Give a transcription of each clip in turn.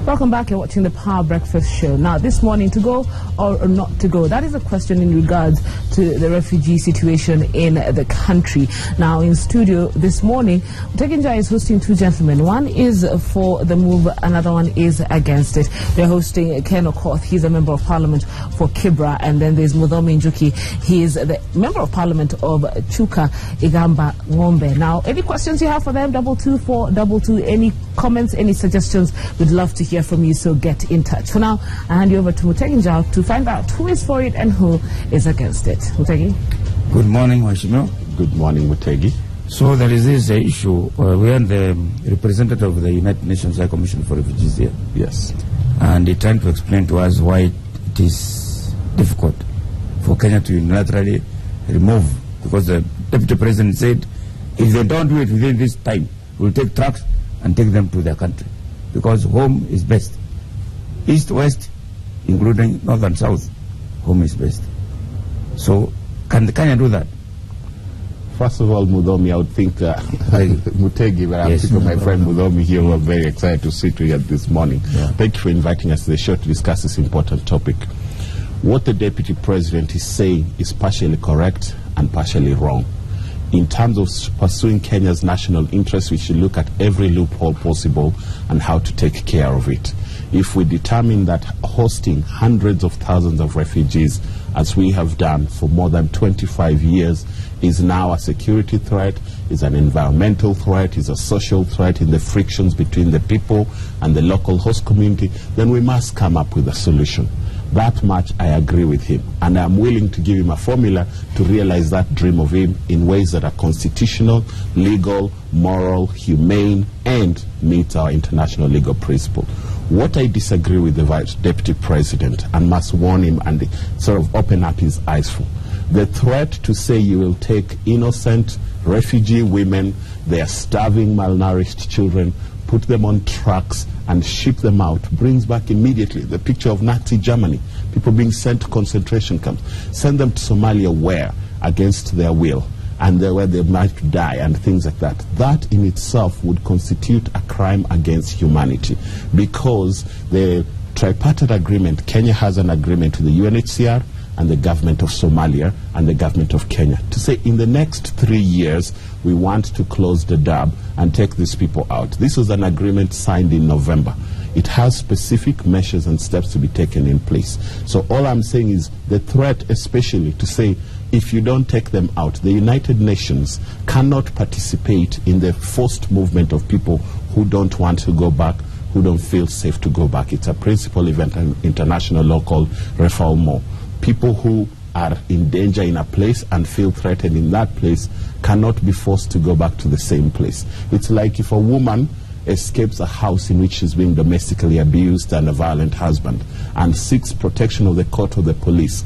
Welcome back. You're watching the Power Breakfast Show. Now, this morning, to go or not to go? That is a question in regards to the refugee situation in the country. Now, in studio this morning, Tekinja is hosting two gentlemen. One is for the move, another one is against it. They're hosting Ken Okoth. He's a member of parliament for Kibra. And then there's Mudomi Njuki. He is the member of parliament of Chuka Igamba Ngombe. Now, any questions you have for them? 22422. Any comments, any suggestions? We'd love to hear from you, so get in touch. For now, I hand you over to Muteginja to find out who is for it and who is against it. Mutegi. Good morning, Washimo. Good morning, Mutegi. So there is this issue. We are the representative of the United Nations High Commission for Refugees here. Yes. And he tried to explain to us why it is difficult for Kenya to unilaterally remove, because the Deputy President said if they don't do it within this time, we'll take trucks and take them to their country, because home is best. East, west, including north and south, home is best. So can Kenya do that? First of all, Mudomi, I would think Mutegi, but I'm thinking my friend Mudomi here, we're very excited to see you here this morning. Yeah. Thank you for inviting us to the show to discuss this important topic. What the Deputy President is saying is partially correct and partially wrong. In terms of pursuing Kenya's national interest, we should look at every loophole possible and how to take care of it. If we determine that hosting hundreds of thousands of refugees, as we have done for more than 25 years, is now a security threat, is an environmental threat, is a social threat in the frictions between the people and the local host community, then we must come up with a solution. That much I agree with him, and I'm willing to give him a formula to realize that dream of him in ways that are constitutional, legal, moral, humane, and meet our international legal principle. What I disagree with the Vice Deputy President, and must warn him and sort of open up his eyes for, the threat to say you will take innocent refugee women, their starving, malnourished children, put them on trucks and ship them out, brings back immediately the picture of Nazi Germany, people being sent to concentration camps, send them to Somalia where? Against their will, and where they might die and things like that. That in itself would constitute a crime against humanity, because the tripartite agreement, Kenya has an agreement with the UNHCR and the government of Somalia and the government of Kenya to say in the next 3 years we want to close Dadaab and take these people out. This was an agreement signed in November. It has specific measures and steps to be taken in place. So all I'm saying is the threat, especially to say if you don't take them out, the United Nations cannot participate in the forced movement of people who don't want to go back, who don't feel safe to go back. It's a principal event, an international law called refoulement. People who are in danger in a place and feel threatened in that place cannot be forced to go back to the same place. It's like if a woman escapes a house in which she's being domestically abused and a violent husband and seeks protection of the court or the police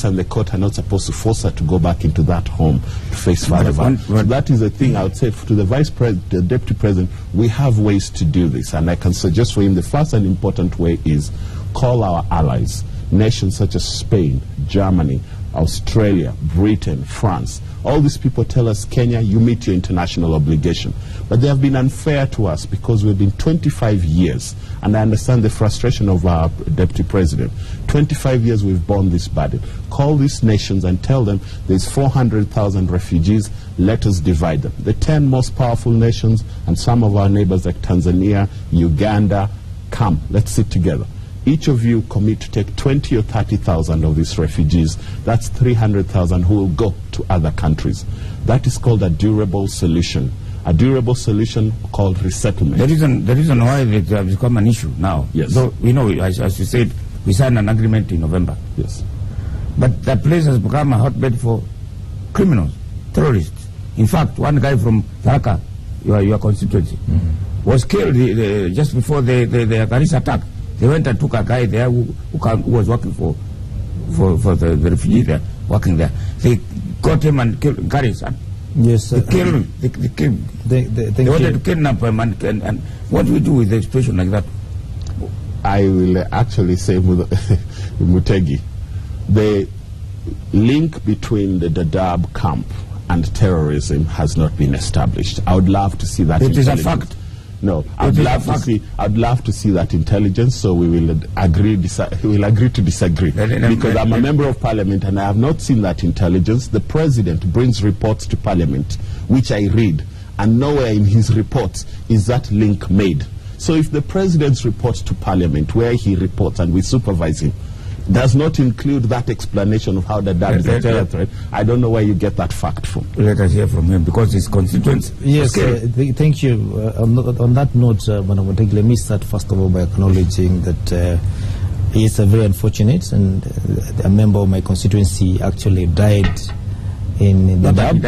and the court are not supposed to force her to go back into that home to face further violence. So that is the thing I would say to the the Deputy President, we have ways to do this, and I can suggest for him the first and important way is call our allies, nations such as Spain, Germany, Australia, Britain, France. All these people tell us, Kenya, you meet your international obligation. But they have been unfair to us because we've been 25 years, and I understand the frustration of our Deputy President. 25 years we've borne this burden. Call these nations and tell them there's 400,000 refugees, let us divide them. The 10 most powerful nations and some of our neighbors like Tanzania, Uganda, come, let's sit together. Each of you commit to take 20 or 30,000 of these refugees. That's 300,000 who will go to other countries. That is called a durable solution. A durable solution called resettlement. The reason why it has become an issue now. Yes. So, you know, as you said, we signed an agreement in November. Yes. But that place has become a hotbed for criminals, terrorists. In fact, one guy from Tharaka, your constituency, was killed just before the Garissa attack. They went and took a guy there who was working for the refugee there, working there. They got him and killed Garissa. Yes, they killed him. They wanted to kidnap him. And what do we do with a situation like that? I will actually say, Mutegi, the link between the Dadaab camp and terrorism has not been established. I would love to see that. It is a fact. No, I'd love to see that intelligence. So we will agree to disagree, because I'm a member of Parliament and I have not seen that intelligence. The President brings reports to Parliament, which I read, and nowhere in his reports is that link made. So if the President's report to Parliament, where he reports and we supervise him, does not include that explanation of how the Dadaab is a terror threat, I don't know where you get that fact from. Let us hear from him, because his constituents... Yes, thank you. On that note, let me start first of all by acknowledging that it's very unfortunate, and a member of my constituency actually died in Dadaab.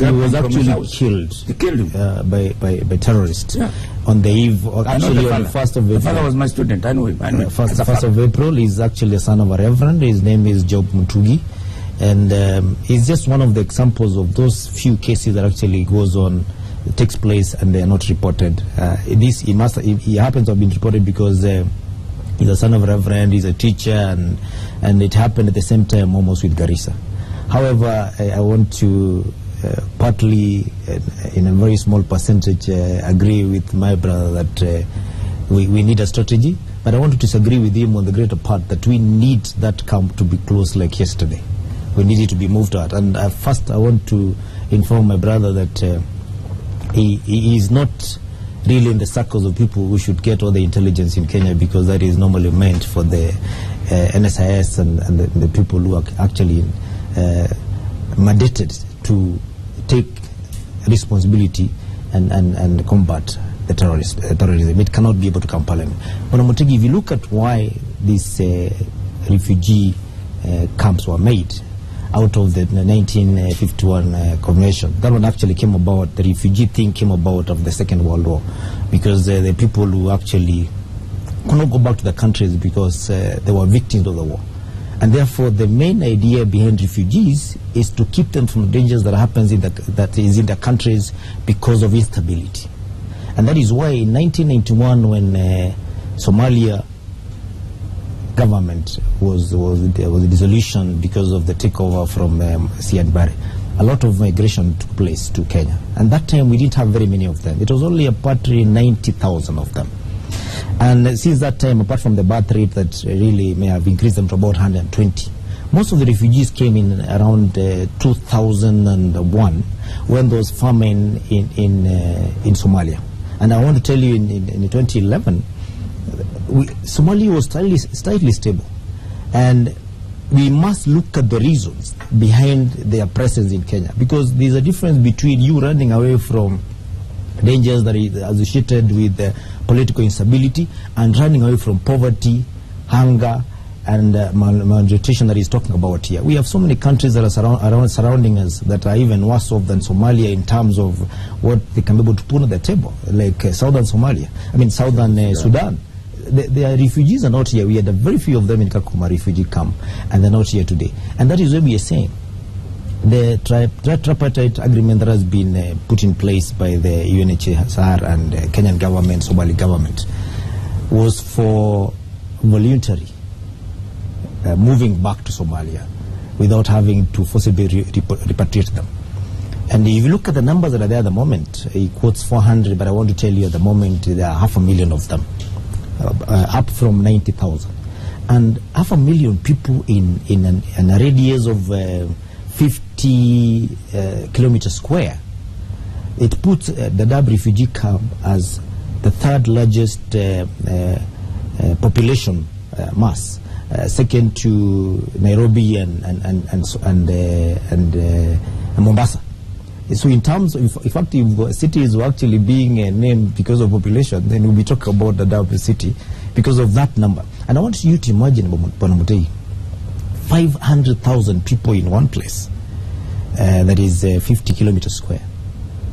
He was actually killed. They killed him by terrorists on the eve of, actually on the 1st of April. The father was my student. I know him. 1st of April. He's actually a son of a reverend. His name is Job Mutugi, and he's just one of the examples of those few cases that actually goes on, takes place, and they are not reported. He happens to have been reported because he's a son of a reverend, he's a teacher, and it happened at the same time almost with Garissa. However, I want to partly, in a very small percentage, agree with my brother that we need a strategy, but I want to disagree with him on the greater part that we need that camp to be closed like yesterday. We need it to be moved out. And first, I want to inform my brother that he is not really in the circles of people who should get all the intelligence in Kenya, because that is normally meant for the NSIS and the people who are actually mandated to take responsibility and combat the terrorism. It cannot be able to come Parliament. But if you look at why these refugee camps were made out of the 1951 convention, that one actually came about, the refugee thing came about of the Second World War, because the people who actually could not go back to their countries because they were victims of the war. And therefore, the main idea behind refugees is to keep them from the dangers that happens that is in their countries because of instability. And that is why in 1991, when Somalia government there was a dissolution because of the takeover from Siad Barre, a lot of migration took place to Kenya. And that time we didn't have very many of them. It was only about 90,000 of them. And since that time, apart from the birth rate that really may have increased them to about 120, most of the refugees came in around 2001 when there was famine in Somalia. And I want to tell you, in 2011, Somalia was slightly stable. And we must look at the reasons behind their presence in Kenya, because there's a difference between you running away from dangers that is associated with political instability and running away from poverty, hunger, and malnutrition that he's talking about here. We have so many countries that are surrounding us that are even worse off than Somalia in terms of what they can be able to put on the table, like southern Sudan. The refugees are not here. We had a very few of them in Kakuma refugee camp, and they're not here today. And that is what we are saying. The tripartite agreement that has been put in place by the UNHCR and Kenyan government, Somali government, was for voluntary moving back to Somalia without having to forcibly repatriate them. And if you look at the numbers that are there at the moment, he quotes 400, but I want to tell you at the moment there are 500,000 of them, up from 90,000. And 500,000 people in a radius of 50 kilometers square. It puts the Dadaab Refugee camp as the third largest population mass, second to Nairobi and Mombasa. So in terms of, in fact, if cities were actually being named because of population, then we'll be talking about the Dadaab city because of that number. And I want you to imagine, 500,000 people in one place, that is 50 kilometers square.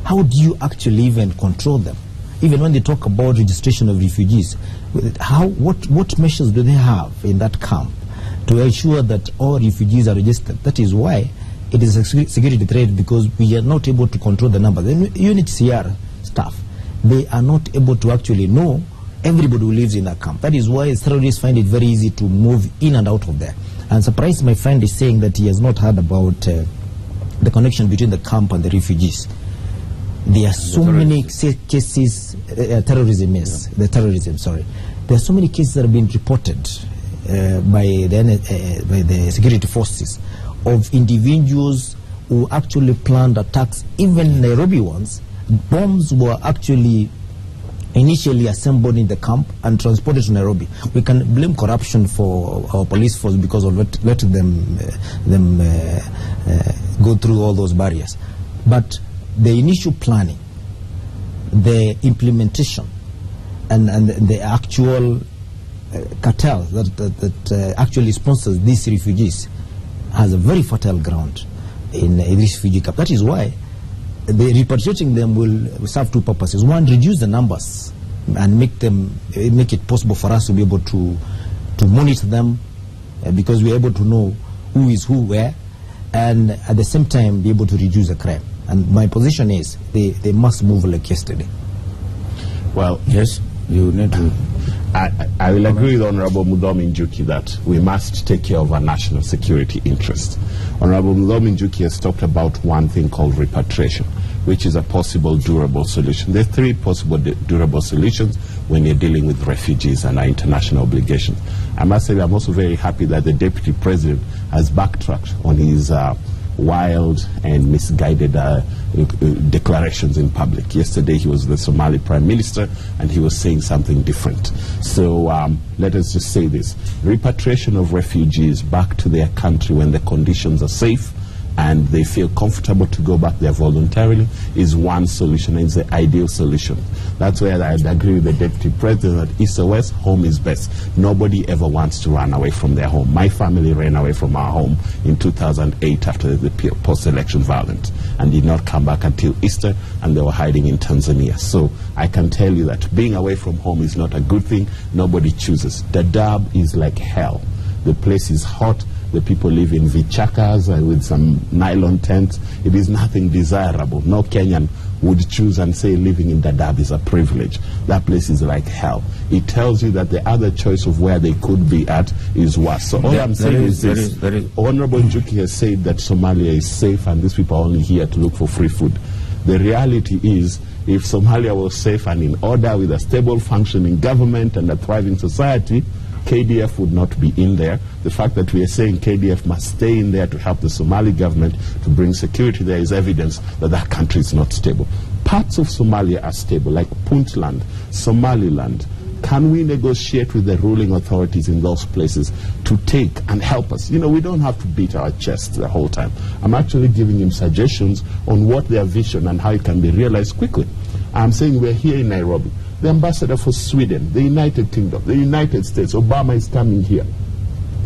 How do you actually even control them? Even when they talk about registration of refugees, what measures do they have in that camp to ensure that all refugees are registered? That is why it is a security threat, because we are not able to control the number. The UNHCR staff, they are not able to actually know everybody who lives in that camp. That is why terrorists find it very easy to move in and out of there. And surprised, my friend is saying that he has not heard about the connection between the camp and the refugees. There are so many cases, terrorism, yes, the terrorism, sorry. There are so many cases that have been reported by the security forces of individuals who actually planned attacks, even Nairobi ones. Bombs were actually initially assembled in the camp and transported to Nairobi. We can blame corruption for our police force because of letting them go through all those barriers. But the initial planning, the implementation, and the actual cartel that actually sponsors these refugees has a very fertile ground in this refugee camp. That is why repatriating them will serve two purposes. One, reduce the numbers and make it possible for us to be able to monitor them, because we're able to know who is who where, and at the same time be able to reduce the crime. And my position is they must move like yesterday. Well, yes, you need to. I will agree with Honorable Mudomi Njuki that we must take care of our national security interest. Honorable Mudomi Njuki has talked about one thing called repatriation, which is a possible durable solution. There are three possible durable solutions when you're dealing with refugees and our international obligations. I must say I'm also very happy that the Deputy President has backtracked on his wild and misguided declarations in public. Yesterday he was the Somali Prime Minister and he was saying something different. So let us just say this. Repatriation of refugees back to their country when the conditions are safe and they feel comfortable to go back there voluntarily is one solution, and it's the ideal solution. That's where I'd agree with the Deputy President that East or West, home is best. Nobody ever wants to run away from their home. My family ran away from our home in 2008 after the post-election violence and did not come back until Easter, and they were hiding in Tanzania. So I can tell you that being away from home is not a good thing. Nobody chooses. Dadaab is like hell. The place is hot. The people live in vichakas with some nylon tents. It is nothing desirable. No Kenyan would choose and say living in Dadaab is a privilege. That place is like hell. It tells you that the other choice of where they could be at is worse. So all I'm saying is this. Honorable Njuki has said that Somalia is safe and these people are only here to look for free food. The reality is, if Somalia was safe and in order with a stable functioning government and a thriving society, KDF would not be in there. The fact that we are saying KDF must stay in there to help the Somali government to bring security there is evidence that that country is not stable. Parts of Somalia are stable, like Puntland, Somaliland. Can we negotiate with the ruling authorities in those places to take and help us? You know, we don't have to beat our chest the whole time. I'm actually giving him suggestions on what their vision and how it can be realized quickly. I'm saying we're here in Nairobi. The ambassador for Sweden, the United Kingdom, the United States, Obama is coming here.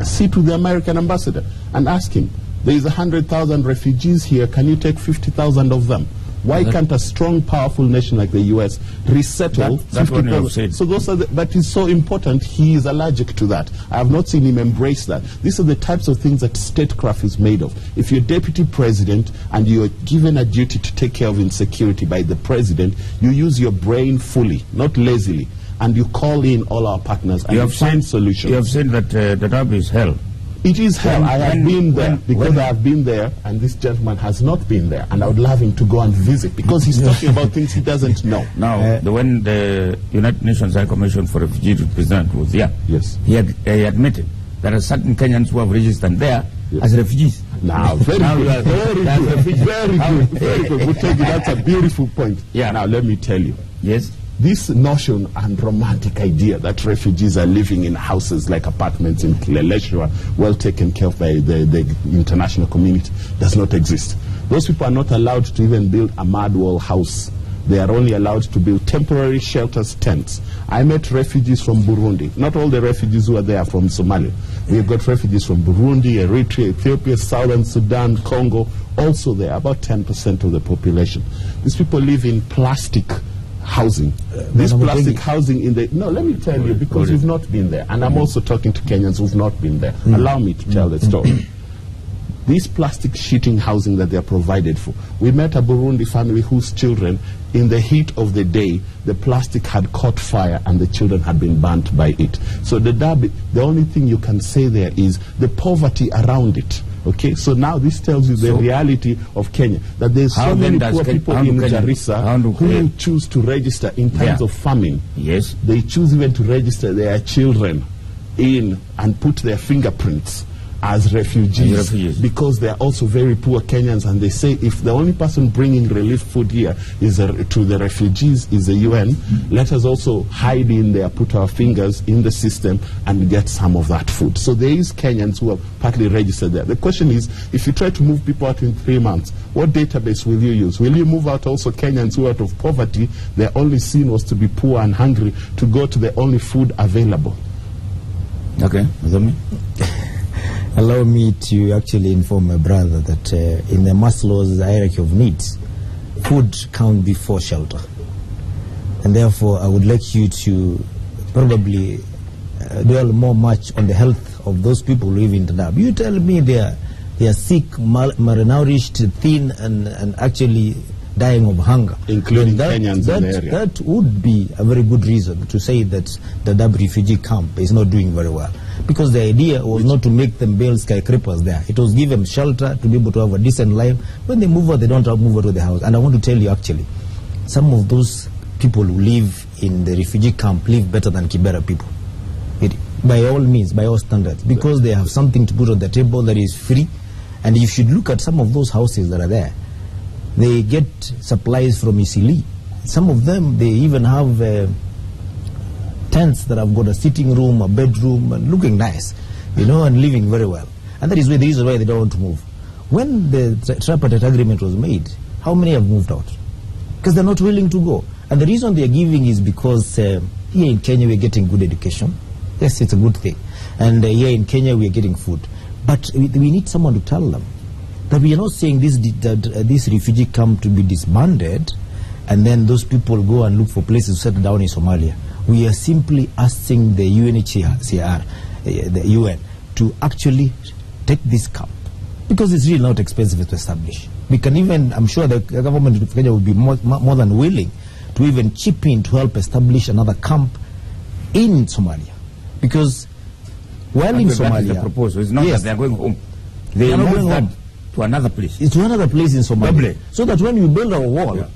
Sit with the American ambassador and ask him, there is 100,000 refugees here, can you take 50,000 of them? Why can't a strong, powerful nation like the U.S. resettle 50,000? So those are but it's so important, he is allergic to that. I have not seen him embrace that. These are the types of things that statecraft is made of. If you're deputy president and you're given a duty to take care of insecurity by the president, you use your brain fully, not lazily, and you call in all our partners and you find solutions. You have said that Dadaab is hell. It is hell. I have been there because I have been there, and this gentleman has not been there, and I would love him to go and visit because he's talking about things he doesn't know. Now, when the United Nations High Commission for Refugees representative was there, yes, he admitted there are certain Kenyans who have registered there as refugees. Now, very good. That's a beautiful point. Yeah. Now, let me tell you. Yes. This notion and romantic idea that refugees are living in houses like apartments in Kileleshwa, well taken care of by the international community, does not exist. Those people are not allowed to even build a mud wall house. They are only allowed to build temporary shelters, tents. I met refugees from Burundi. Not all the refugees who are there are from Somalia. We've got refugees from Burundi, Eritrea, Ethiopia, Southern Sudan, Congo, also there, about 10% of the population. These people live in plastic housing. This plastic housing in the... No, let me tell you, because you've not been there. And I'm also talking to Kenyans who've not been there. Allow me to tell the story. This plastic sheeting housing that they're provided for. We met a Burundi family whose children, in the heat of the day, the plastic had caught fire and the children had been burnt by it. So the only thing you can say there is the poverty around it. Okay, so now this tells you the reality of Kenya, that there's so many poor people in Garissa who choose to register in times of famine. Yes. They choose even to register their children in and put their fingerprints as refugees, because they are also very poor Kenyans, and they say if the only person bringing relief food here is to the refugees is the UN, let us also hide in there, put our fingers in the system and get some of that food. So there is Kenyans who are partly registered there. The question is, if you try to move people out in 3 months, what database will you use? Will you move out also Kenyans who are out of poverty, their only sin was to be poor and hungry, to go to the only food available? Okay, allow me to actually inform my brother that in the Maslow's hierarchy of needs, food comes before shelter. And therefore, I would like you to probably dwell more much on the health of those people who live in Dadaab. You tell me they are sick, malnourished, thin, and actually dying of hunger. Including Kenyans in the area. That would be a very good reason to say that the Dadaab refugee camp is not doing very well. Because the idea was not to make them build skyscrapers there. It was give them shelter to be able to have a decent life. When they move out, they don't have to move out to the house. And I want to tell you actually, some of those people who live in the refugee camp live better than Kibera people. By all means, by all standards. Because they have something to put on the table that is free. And you should look at some of those houses that are there. They get supplies from Isili. Some of them, they even have tents that have got a sitting room, a bedroom, and looking nice, you know, and living very well. And that is the reason why they don't want to move. When the tripartite agreement was made, how many have moved out? Because they're not willing to go. And the reason they are giving is because here in Kenya we're getting good education. Yes, it's a good thing. And here in Kenya we're getting food. But we need someone to tell them that we are not saying this refugee camp to be disbanded and then those people go and look for places to settle down in Somalia. We are simply asking the UNHCR, the UN, to actually take this camp, because it's really not expensive to establish. We can even, I'm sure the government of Kenya will be more than willing to even chip in to help establish another camp in Somalia. Because while in Somalia, the proposal is not that they are going home. They are going home to another place. It's to another place in Somalia. So that when you build a wall,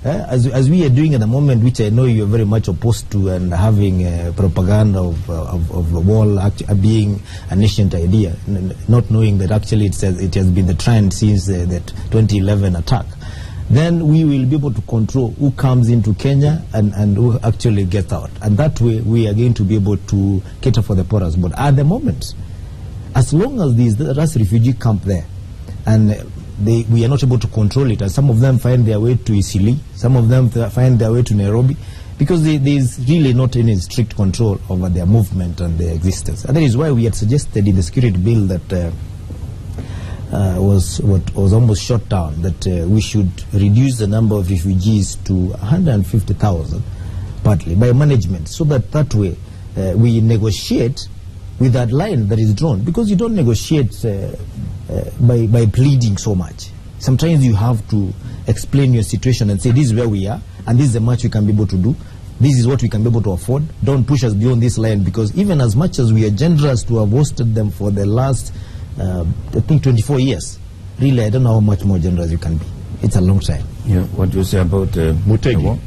as we are doing at the moment, which I know you are very much opposed to, and having propaganda of the wall being an ancient idea, not knowing that actually it has been the trend since that 2011 attack, then we will be able to control who comes into Kenya and who actually gets out. And that way we are going to be able to cater for the poorest. But at the moment, as long as there's a refugee camp there, and we are not able to control it, and some of them find their way to Isili, some of them find their way to Nairobi, because there is really not any strict control over their movement and their existence. And that is why we had suggested in the security bill that was almost shot down, that we should reduce the number of refugees to 150,000, partly by management, so that way we negotiate with that line that is drawn, because you don't negotiate by pleading so much. Sometimes you have to explain your situation and say, this is where we are, and this is the much we can be able to do. This is what we can be able to afford. Don't push us beyond this line, because even as much as we are generous to have hosted them for the last, I think, 24 years, really, I don't know how much more generous you can be. It's a long time. Yeah. What do you say about Mutegi?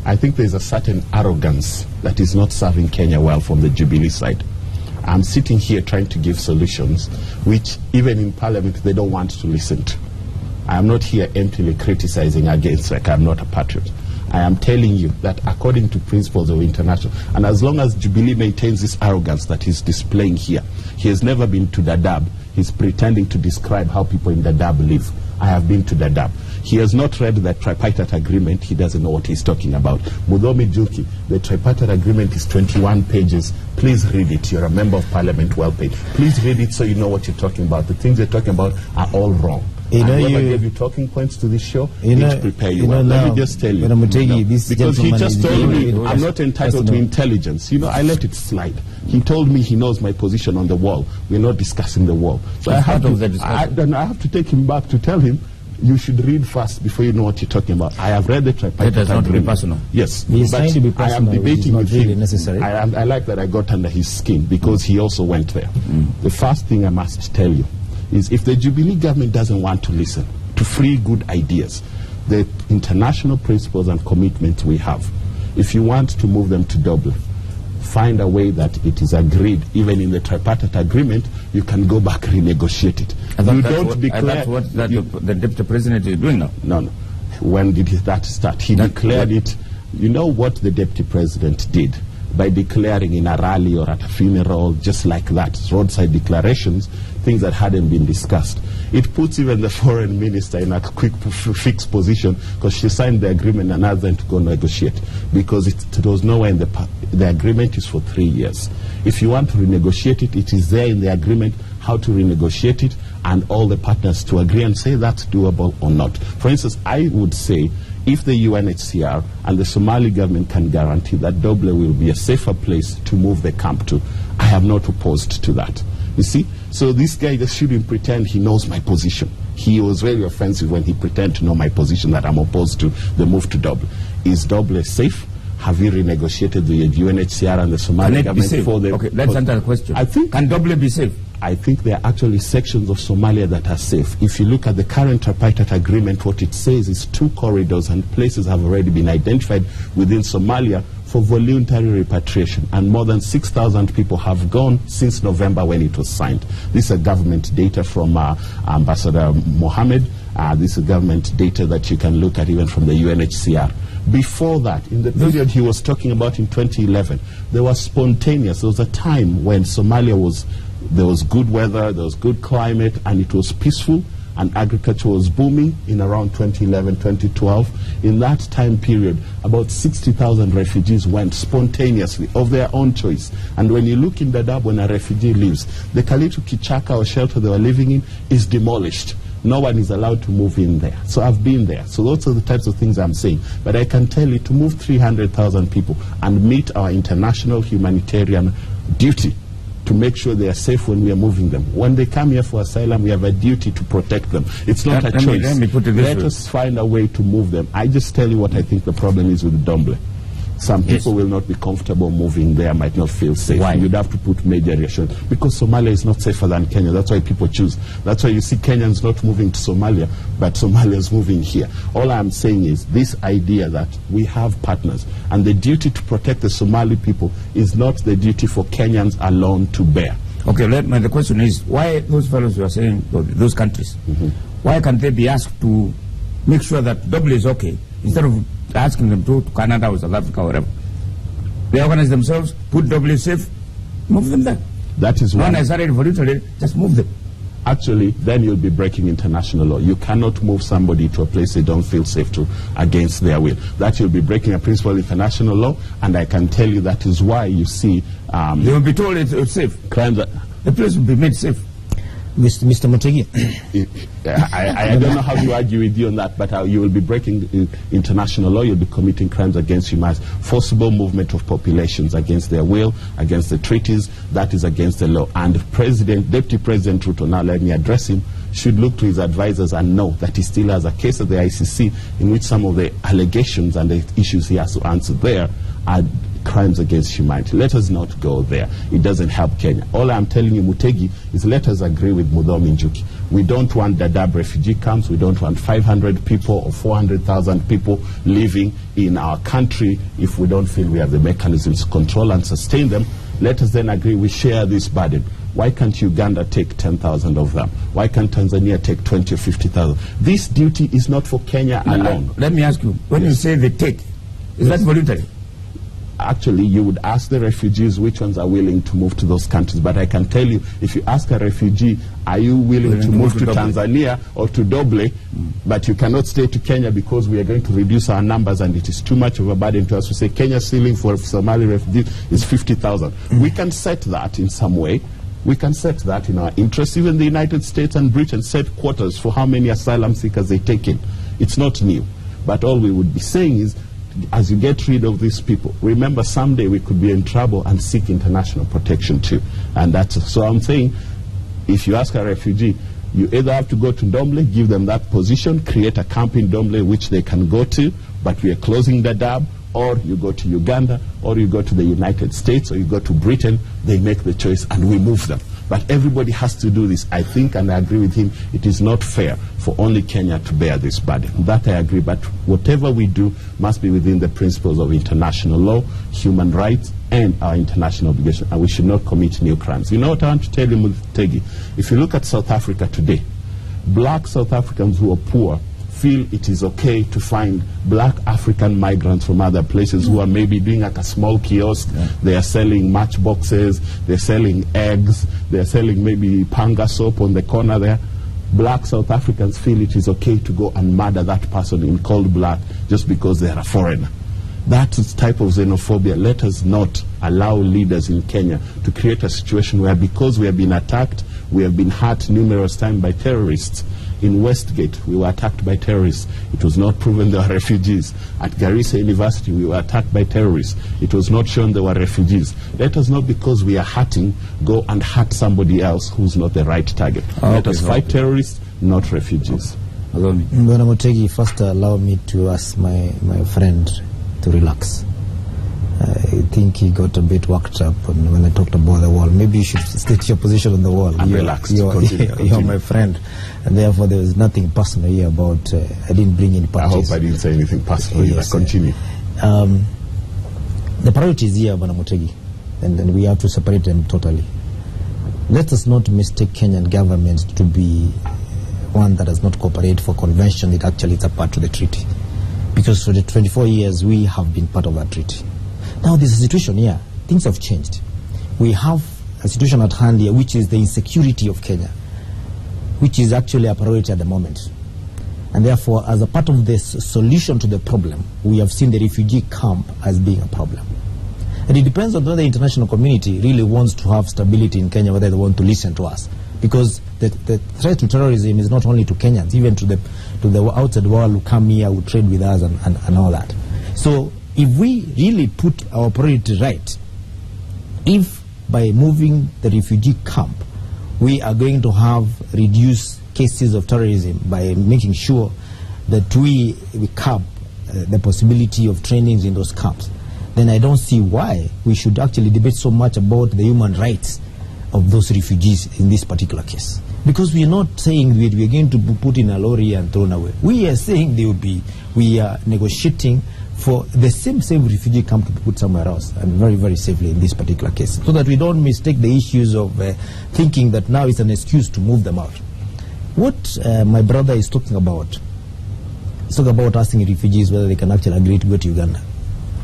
I think there's a certain arrogance that is not serving Kenya well from the Jubilee side. I'm sitting here trying to give solutions which even in Parliament they don't want to listen to. I am not here emptily criticizing against, like I'm not a patriot. I am telling you that according to principles of international, and as long as Jubilee maintains this arrogance that he's displaying here, he has never been to Dadaab. He's pretending to describe how people in Dadaab live. I have been to Dadaab. He has not read the tripartite agreement. He doesn't know what he's talking about. Mudomi Juki, the tripartite agreement is 21 pages. Please read it. You're a member of Parliament, well paid. Please read it so you know what you're talking about. The things you're talking about are all wrong. Whoever gave you talking points to this show, to prepare you well. Let me just tell you. Because he just told me I'm not entitled to intelligence. You know, I let it slide. He told me he knows my position on the wall. We're not discussing the wall. So I have to take him back to tell him, you should read first before you know what you're talking about. I have read the tripartite agreement. Not to be personal. Yes, he is trying to be personal, I am debating with really him. Necessary. I like that I got under his skin because he also went there. The first thing I must tell you is if the Jubilee government doesn't want to listen to free good ideas, the international principles and commitments we have, if you want to move them to Dublin, find a way that it is agreed, even in the tripartite agreement, you can go back and renegotiate it. You don't declare... That's what the Deputy President is doing now. No. When did that start? He declared it. You know what the Deputy President did? By declaring in a rally or at a funeral, just like that, roadside declarations, things that hadn't been discussed. It puts even the foreign minister in a quick fixed position because she signed the agreement and asked them to go negotiate because it was nowhere in the agreement is for 3 years. If you want to renegotiate it, it is there in the agreement how to renegotiate it and all the partners to agree and say that's doable or not. For instance, I would say if the UNHCR and the Somali government can guarantee that Dublin will be a safer place to move the camp to, I have not opposed to that. You see? So this guy just shouldn't pretend he knows my position. He was very offensive when he pretended to know my position that I'm opposed to the move to Dublin. Is Dublin safe? Have you renegotiated the UNHCR and the Somali government for the... Okay, let's answer the question. Can Dublin be safe? I think there are actually sections of Somalia that are safe. If you look at the current tripartite agreement, what it says is 2 corridors and places have already been identified within Somalia for voluntary repatriation, and more than 6,000 people have gone since November when it was signed. This is government data from Ambassador Mohammed. This is government data that you can look at even from the UNHCR. Before that, in the period he was talking about in 2011, there was spontaneous. There was a time when Somalia there was good weather, there was good climate, and it was peaceful, and agriculture was booming in around 2011, 2012. In that time period, about 60,000 refugees went spontaneously of their own choice. And when you look in Dadaab, when a refugee leaves, the Kalitu Kichaka or shelter they were living in is demolished. No one is allowed to move in there. So I've been there. So those are the types of things I'm saying. But I can tell you, to move 300,000 people and meet our international humanitarian duty to make sure they are safe when we are moving them. When they come here for asylum, we have a duty to protect them. It's not a choice. Let us find a way to move them. I just tell you what I think the problem is with Domble. Some people will not be comfortable moving there, might not feel safe. Why? You'd have to put major reassurance. Because Somalia is not safer than Kenya. That's why people choose. That's why you see Kenyans not moving to Somalia, but Somalians moving here. All I'm saying is this idea that we have partners, and the duty to protect the Somali people is not the duty for Kenyans alone to bear. Okay, the question is, why those fellows you are saying, those countries, why can't they be asked to make sure that Dublin is okay, instead of asking them to Canada or South Africa or wherever? They organize themselves, put Dublin safe, move them there. That is why. Not necessarily voluntarily, just move them. Actually, then you'll be breaking international law. You cannot move somebody to a place they don't feel safe to against their will. That you'll be breaking a principle of international law, and I can tell you that is why you see... they will be told it's safe. Crimes that... The place will be made safe. Mr. Motegi. I don't know how to argue with you on that, but you will be breaking international law. You'll be committing crimes against humanity, forcible movement of populations against their will, against the treaties. That is against the law. And Deputy President Ruto, now let me address him, should look to his advisors and know that he still has a case at the ICC in which some of the allegations and the issues he has to answer there are crimes against humanity. Let us not go there. It doesn't help Kenya. All I'm telling you, Mutegi, is let us agree with Mudhomi Njuki. We don't want Dadaab refugee camps. We don't want 500 people or 400,000 people living in our country if we don't feel we have the mechanisms to control and sustain them. Let us then agree we share this burden. Why can't Uganda take 10,000 of them? Why can't Tanzania take 20 or 50,000? This duty is not for Kenya alone. Let me ask you, when you say they take, is that voluntary? Actually, you would ask the refugees which ones are willing to move to those countries. But I can tell you, if you ask a refugee, are you willing to move to Tanzania or to Doble, but you cannot stay to Kenya because we are going to reduce our numbers and it is too much of a burden to us. We say Kenya's ceiling for Somali refugees is 50,000. We can set that in some way. We can set that in our interest. Even the United States and Britain set quotas for how many asylum seekers they take in. It's not new. But all we would be saying is, as you get rid of these people, remember someday we could be in trouble and seek international protection too. And that's, so I'm saying, if you ask a refugee, you either have to go to Ndomble, give them that position, create a camp in Ndomble which they can go to, but we are closing Dadaab, or you go to Uganda, or you go to the United States, or you go to Britain, they make the choice and we move them. But But everybody has to do this. I think, and I agree with him, it is not fair for only Kenya to bear this burden. That I agree, but whatever we do must be within the principles of international law, human rights, and our international obligation, and we should not commit new crimes. You know what I want to tell you, Mutegi? If you look at South Africa today, black South Africans who are poor feel it is okay to find black African migrants from other places who are maybe doing like a small kiosk. They are selling matchboxes, they're selling eggs, they're selling maybe panga soap on the corner there. Black South Africans feel it is okay to go and murder that person in cold blood just because they are a foreigner. That type of xenophobia. Let us not allow leaders in Kenya to create a situation where, because we have been attacked, we have been hurt numerous times by terrorists. In Westgate, we were attacked by terrorists. It was not proven they were refugees. At Garissa University, we were attacked by terrorists. It was not shown they were refugees. Let us not, because we are hurting, go and hurt somebody else who's not the right target. Let us fight terrorists, not refugees. Mbwana Mutegi, first allow me to ask my friend to relax. I think he got a bit worked up when I talked about the wall. Maybe you should state your position on the wall. I'm relaxed. You're my friend, and therefore there is nothing personal here about. I didn't bring in parties. I hope I didn't say anything personal. Yes, continue. The priority is here, Mbwana Mutegi, and we have to separate them totally. Let us not mistake Kenyan government to be one that does not cooperate for convention. It actually is a part of the treaty, because for the 24 years we have been part of that treaty. Now there's a situation here. Things have changed. We have a situation at hand here, which is the insecurity of Kenya, which is actually a priority at the moment. And therefore, as a part of this solution to the problem, we have seen the refugee camp as being a problem. And it depends on whether the international community really wants to have stability in Kenya, whether they want to listen to us. Because the threat to terrorism is not only to Kenyans, even to the outside world who come here, who trade with us and all that. So if we really put our priority right, if by moving the refugee camp we are going to have reduced cases of terrorism by making sure that we curb the possibility of trainings in those camps, then I don't see why we should actually debate so much about the human rights of those refugees in this particular case. Because we are not saying we are going to be put in a lorry and thrown away. We are saying we are negotiating for the same refugee camp to be put somewhere else, and very, very safely in this particular case, so that we don't mistake the issues of thinking that now it's an excuse to move them out. What my brother is talking about, he's talking about asking refugees whether they can actually agree to go to Uganda.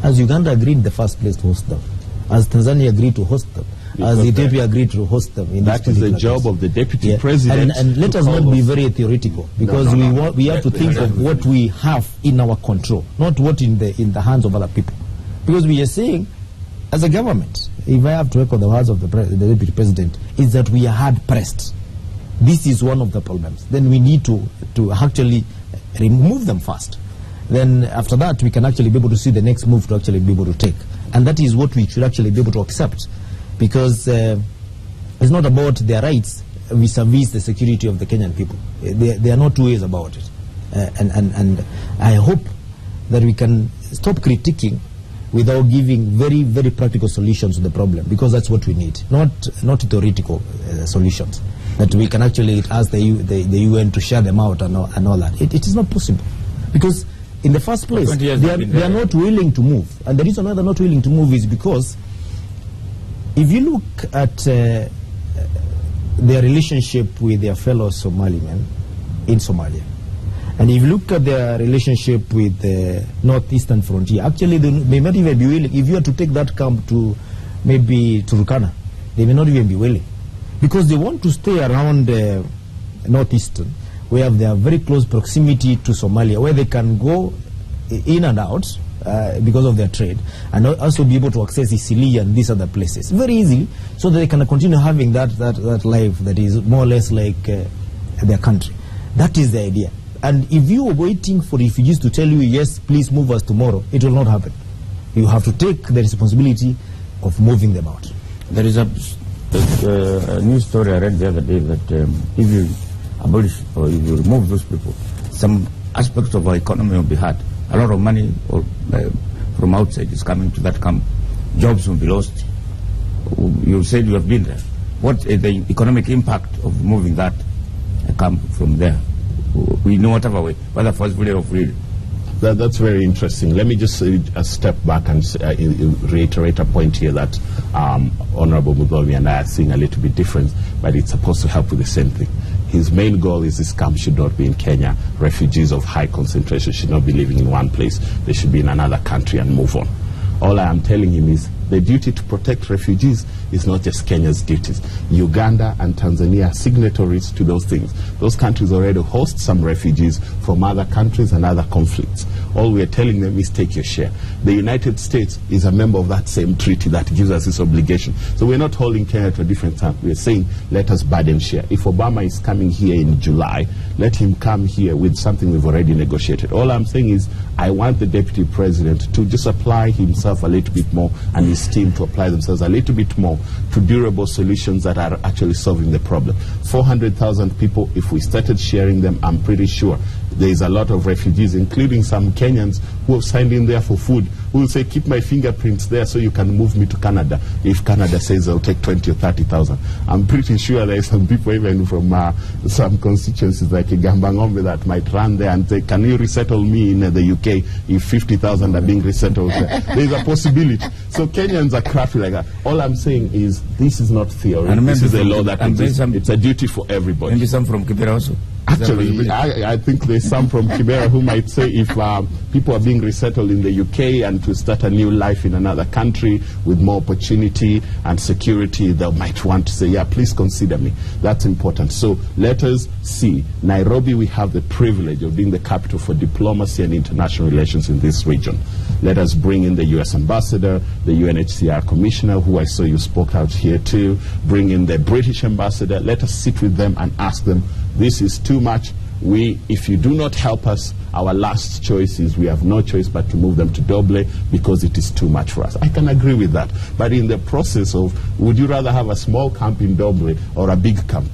As Uganda agreed in the first place to host them, as Tanzania agreed to host them, as Ethiopia agreed to host them. In that is the job of the deputy president. And let us not be very theoretical, because we have to think of what we have in our control, not what in the hands of other people. Because we are saying, as a government, if I have to echo the words of the deputy president, is that we are hard pressed. This is one of the problems. Then we need to actually remove them first. Then after that, we can actually be able to see the next move to actually be able to take. And that is what we should actually be able to accept. Because it's not about their rights vis-a-vis the security of the Kenyan people. There are no two ways about it. And I hope that we can stop critiquing without giving very, very practical solutions to the problem, because that's what we need, not theoretical solutions, that we can actually ask the UN to share them out and all that. It is not possible, because in the first place, they are not willing to move. And the reason why they're not willing to move is because if you look at their relationship with their fellow Somalimen in Somalia, and if you look at their relationship with the northeastern frontier, actually they may not even be willing. If you are to take that camp to maybe Turkana, they may not even be willing, because they want to stay around northeastern, where they have very close proximity to Somalia, where they can go in and out because of their trade, and also be able to access Isili and these other places very easily, so that they can continue having that life that is more or less like their country. That is the idea. And if you are waiting for refugees to tell you, yes, please move us tomorrow, it will not happen. You have to take the responsibility of moving them out. There is a news story I read the other day that if you abolish or if you remove those people, some aspects of our economy will be hurt. A lot of money from outside is coming to that camp. Jobs will be lost. You said you have been there. what is the economic impact of moving that camp from there? We know whatever way, whether forcefully or freely. That's very interesting. Let me just step back and reiterate a point here that Honorable Mudomi and I are seeing a little bit different, but it's supposed to help with the same thing. His main goal is this camp should not be in Kenya. Refugees of high concentration should not be living in one place. They should be in another country and move on. All I am telling him is the duty to protect refugees is not just Kenya's duties. Uganda and Tanzania are signatories to those things. Those countries already host some refugees from other countries and other conflicts. All we are telling them is take your share. The United States is a member of that same treaty that gives us this obligation. So we're not holding Kenya to a different time. We're saying let us burden share. If Obama is coming here in July, let him come here with something we've already negotiated. All I'm saying is I want the Deputy President to just apply himself a little bit more and his team to apply themselves a little bit more to durable solutions that are actually solving the problem. 400,000 people, if we started sharing them, I'm pretty sure there is a lot of refugees, including some Kenyans who have signed in there for food, who will say, keep my fingerprints there so you can move me to Canada. If Canada says they'll take 20 or 30,000. I'm pretty sure there are some people even from some constituencies like Gambangombe that might run there and say, can you resettle me in the UK if 50,000 are being resettled there? There's a possibility. So Kenyans are crafty like that. All I'm saying is this is not theory. And this is a law that exists. It's a duty for everybody. Maybe some from Kibera also. Actually, I think there's some from Kibera who might say if people are being resettled in the UK and to start a new life in another country with more opportunity and security, they might want to say, yeah, please consider me. That's important. So let us see. Nairobi, we have the privilege of being the capital for diplomacy and international relations in this region. Let us bring in the U.S. ambassador, the UNHCR commissioner, who I saw you spoke out here too, bring in the British ambassador. Let us sit with them and ask them, this is too much. If you do not help us, our last choice is we have no choice but to move them to Doble because it is too much for us. I can agree with that. But in the process of, would you rather have a small camp in Doble or a big camp?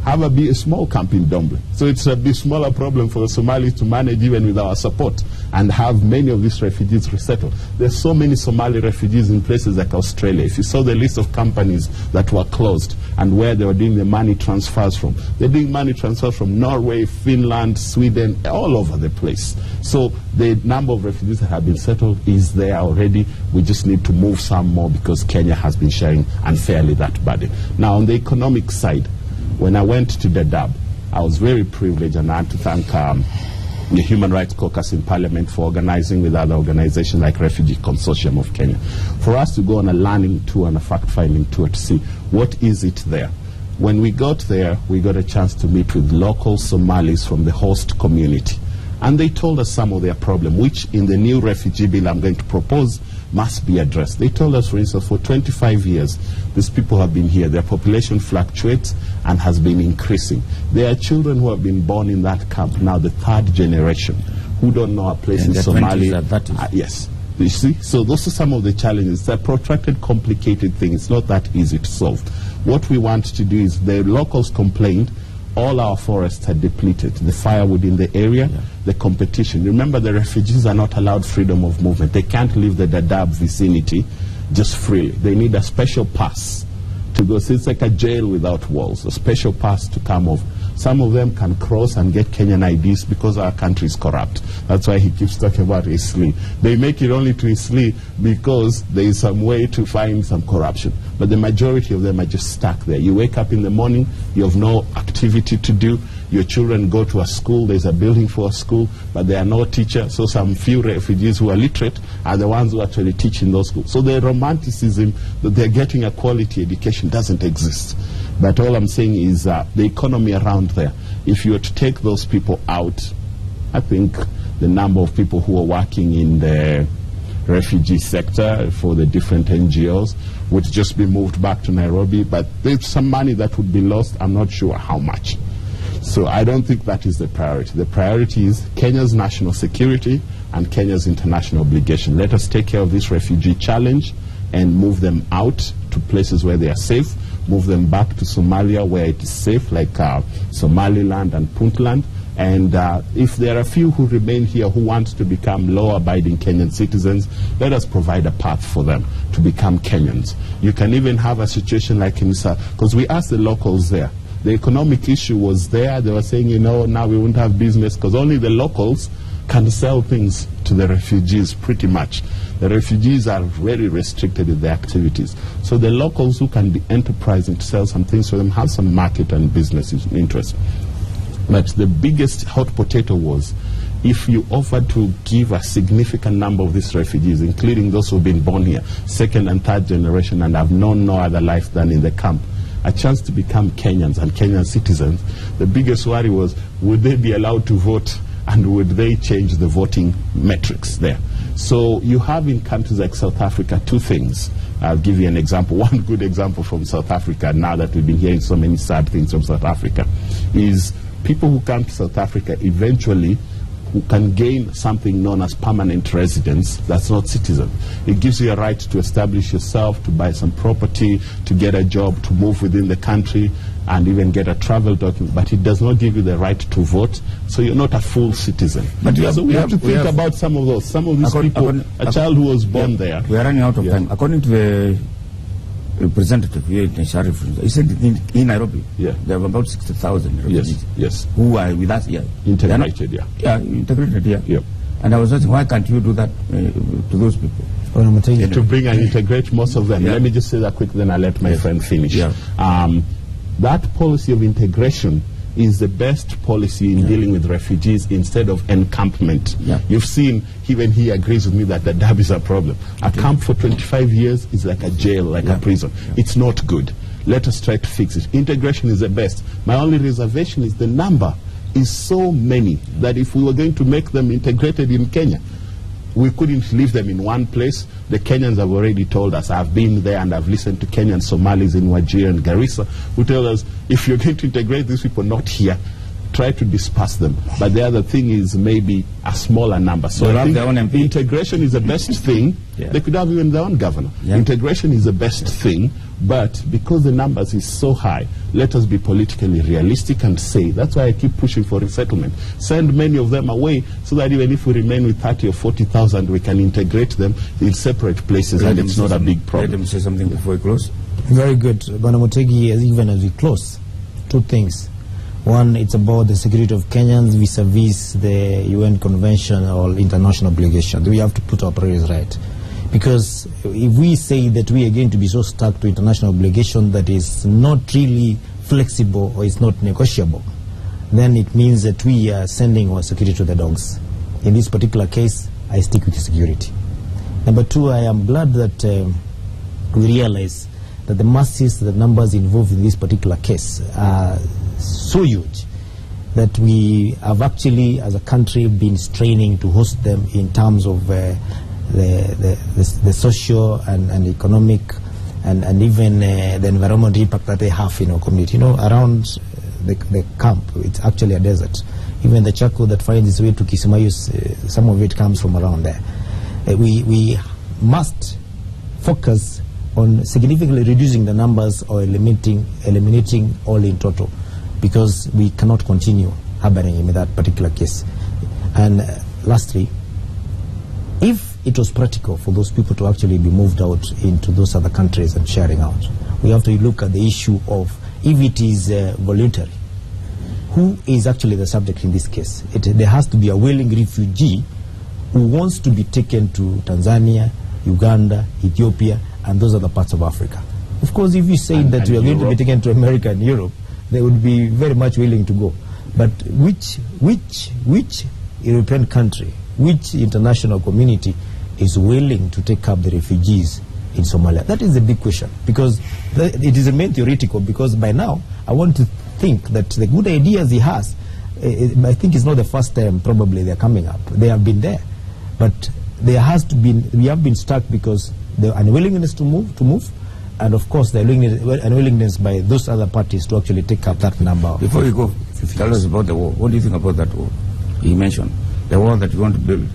Have a small camp in Doble. So it's a bit smaller problem for the Somalis to manage even with our support and have many of these refugees resettled. There's so many Somali refugees in places like Australia. If you saw the list of companies that were closed and where they were doing the money transfers from, they're doing money transfers from Norway, Finland, Sweden, all over the place. So the number of refugees that have been settled is there already. We just need to move some more because Kenya has been sharing unfairly that burden. Now on the economic side, when I went to Dadaab, I was very privileged, and I have to thank the Human Rights Caucus in Parliament for organizing with other organizations like Refugee Consortium of Kenya, for us to go on a learning tour and a fact-finding tour to see what is it there. When we got there, we got a chance to meet with local Somalis from the host community. And they told us some of their problem, which in the new refugee bill I'm going to propose must be addressed. They told us, for instance, for 25 years, these people have been here. Their population fluctuates and has been increasing. There are children who have been born in that camp, now the third generation, who don't know a place in Somalia. Yes. You see? So those are some of the challenges. It's a protracted, complicated thing. It's not that easy to solve. What we want to do is, the locals complained, all our forests are depleted. The firewood in the area, the competition. Remember, the refugees are not allowed freedom of movement. They can't leave the Dadaab vicinity just freely. They need a special pass to go. So it's like a jail without walls, a special pass to come over. Some of them can cross and get Kenyan IDs because our country is corrupt. That's why he keeps talking about Isli. They make it only to Isli because there is some way to find some corruption. But the majority of them are just stuck there. You wake up in the morning, you have no activity to do. Your children go to a school, there's a building for a school, but there are no teachers. So some few refugees who are literate are the ones who actually teach in those schools. So the romanticism that they're getting a quality education doesn't exist. But all I'm saying is the economy around there, if you were to take those people out, I think the number of people who are working in the refugee sector for the different NGOs would just be moved back to Nairobi. But there's some money that would be lost. I'm not sure how much. So I don't think that is the priority. The priority is Kenya's national security and Kenya's international obligation. Let us take care of this refugee challenge and move them out to places where they are safe, move them back to Somalia where it is safe, like Somaliland and Puntland, And if there are a few who remain here who want to become law-abiding Kenyan citizens, let us provide a path for them to become Kenyans. You can even have a situation like in because we asked the locals there. The economic issue was there. They were saying, you know, now we won't have business because only the locals can sell things to the refugees pretty much. The refugees are very restricted in their activities. So the locals who can be enterprising to sell some things for them have some market and business interest. But the biggest hot potato was if you offer to give a significant number of these refugees, including those who have been born here, second and third generation, and have known no other life than in the camp, a chance to become Kenyans and Kenyan citizens, the biggest worry was, would they be allowed to vote, and would they change the voting metrics there? So you have in countries like South Africa two things. I'll give you an example. One good example from South Africa, now that we've been hearing so many sad things from South Africa, is people who come to South Africa eventually who can gain something known as permanent residence that's not citizen. It gives you a right to establish yourself, to buy some property, to get a job, to move within the country, and even get a travel document, but it does not give you the right to vote, so you're not a full citizen. But so we have to think about some of those. Some of these people, a child who was born there. We are running out of time. According to the representative here in Sharif, he said in Nairobi, there are about 60,000 refugees who are with us here. Integrated, integrated here. And I was asking, why can't you do that to those people? To bring and integrate most of them. Let me just say that quick, then I'll let my friend finish. That policy of integration is the best policy in dealing with refugees instead of encampment. You've seen, even he agrees with me that Dadaab is a problem. A camp for 25 years is like a jail, like a prison. It's not good. Let us try to fix it. Integration is the best. My only reservation is the number is so many that if we were going to make them integrated in Kenya, we couldn't leave them in one place. The Kenyans have already told us, I've been there and I've listened to Kenyan Somalis in Wajir and Garissa who tell us, if you're going to integrate these people not here, try to disperse them. But the other thing is maybe a smaller number. So I think integration is the best thing. They could have even their own governor. Integration is the best thing, but because the numbers is so high, let us be politically realistic and say, that's why I keep pushing for resettlement. Send many of them away so that even if we remain with 30 or 40,000, we can integrate them in separate places and it's not a big problem. Let me say something before we close. Very good. Bwana Mutegi, even as we close, two things. One, it's about the security of Kenyans vis-a-vis the UN Convention or international obligation. We have to put our priorities right. Because if we say that we are going to be so stuck to international obligation that is not really flexible or is not negotiable, then it means that we are sending our security to the dogs. In this particular case, I stick with security. Number two, I am glad that we realize that the masses, the numbers involved in this particular case are so huge that we have actually, as a country, been straining to host them in terms of the social and economic and even the environmental impact that they have in our community. You know, around the camp, it's actually a desert. Even the charcoal that finds its way to Kismayu, some of it comes from around there. We must focus on significantly reducing the numbers or eliminating all in total, because we cannot continue harboring in that particular case. And lastly, if it was practical for those people to actually be moved out into those other countries and sharing out, we have to look at the issue of if it is voluntary, who is actually the subject in this case? There has to be a willing refugee who wants to be taken to Tanzania, Uganda, Ethiopia, and those other parts of Africa. Of course, if you say that we are going to be taken to America and Europe, they would be very much willing to go. But which European country, which international community is willing to take up the refugees in Somalia? That is the big question, because it is remain theoretical, because by now I want to think that the good ideas he has, I think it's not the first time probably they're coming up. They have been there. But there has to be, we have been stuck because the unwillingness to move, and of course the unwillingness by those other parties to actually take up that number. Before you go, tell us about the war. What do you think about that war? You mentioned the war that you want to build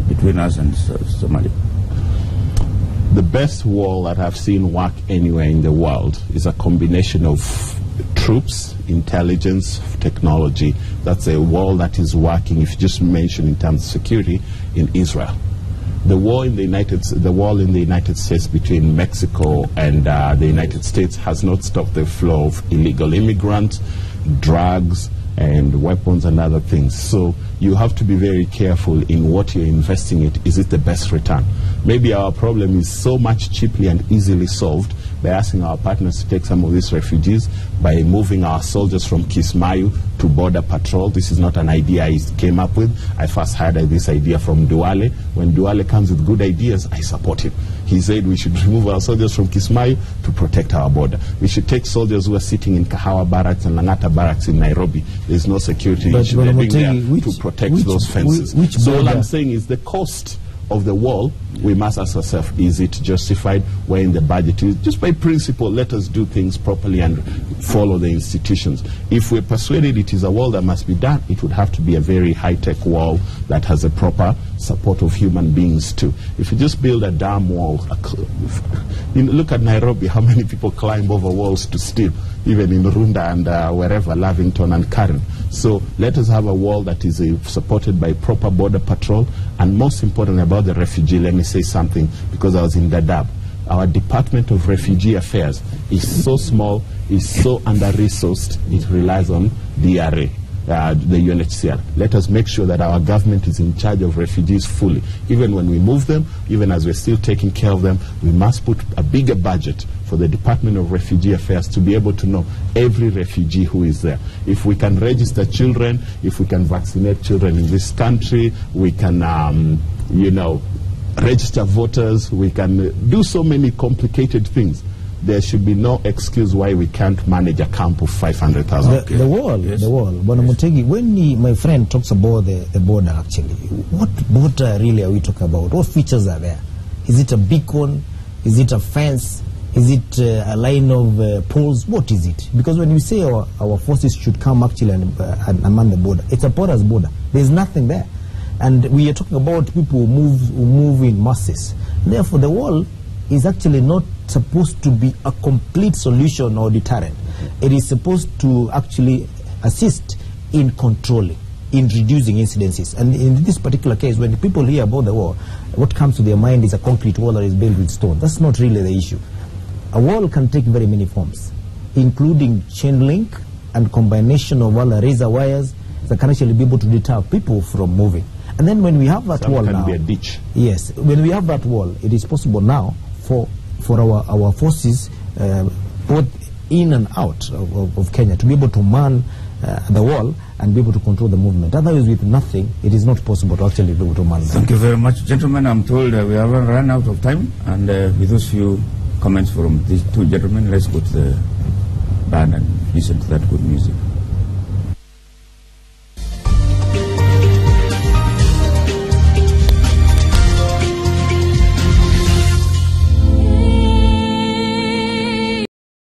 between us and Somalia. The best wall that I've seen work anywhere in the world is a combination of troops, intelligence, technology. That's a wall that is working, if you just mention in terms of security, in Israel. The wall in the United States between Mexico and the United States has not stopped the flow of illegal immigrants, drugs, and weapons and other things. So you have to be very careful in what you're investing in. Is it the best return? Maybe our problem is so much cheaply and easily solved by asking our partners to take some of these refugees, by moving our soldiers from Kismayu to border patrol. This is not an idea I came up with. I first heard this idea from Duale. When Duale comes with good ideas, I support him. He said we should remove our soldiers from Kismayu to protect our border. We should take soldiers who are sitting in Kahawa barracks and Langata barracks in Nairobi. There's no security. They're being there to protect those fences. So all I'm saying is the cost of the wall, we must ask ourselves, is it justified? Where in the budget is? Just by principle, let us do things properly and follow the institutions. If we're persuaded it is a wall that must be done, it would have to be a very high-tech wall that has a proper support of human beings too. If you just build a dam wall, look at Nairobi, how many people climb over walls to steal, even in Runda and wherever, Lavington and Karen. So let us have a wall that is supported by proper border patrol. And most importantly about the refugee, let me say something, because I was in Dadaab. Our Department of Refugee Affairs is so small, is so under-resourced, it relies on DRA. The UNHCR. Let us make sure that our government is in charge of refugees fully. Even when we move them, even as we're still taking care of them, we must put a bigger budget for the Department of Refugee Affairs to be able to know every refugee who is there. If we can register children, if we can vaccinate children in this country, we can, register voters, we can do so many complicated things. There should be no excuse why we can't manage a camp of 500,000. The wall, yes. The wall. Mutegi, when my friend talks about the border, actually, what border really are we talking about? What features are there? Is it a beacon? Is it a fence? Is it a line of poles? What is it? Because when you say our forces should come actually and man the border, it's a porous border. There's nothing there. And we are talking about people who move in masses. Therefore, the wall is actually not supposed to be a complete solution or deterrent. It is supposed to actually assist in controlling, in reducing incidences. And in this particular case, when people hear about the wall, what comes to their mind is a concrete wall that is built with stone. That's not really the issue. A wall can take very many forms, including chain link and combination of all the razor wires that can actually be able to deter people from moving. And then when we have that wall now, be a ditch. Yes, when we have that wall, it is possible now for our forces, both in and out of Kenya, to be able to man the wall and be able to control the movement. Otherwise, with nothing, it is not possible to actually be able to man that. Thank you very much, gentlemen. I'm told we have run out of time, and with those few comments from these two gentlemen, let's go to the band and listen to that good music.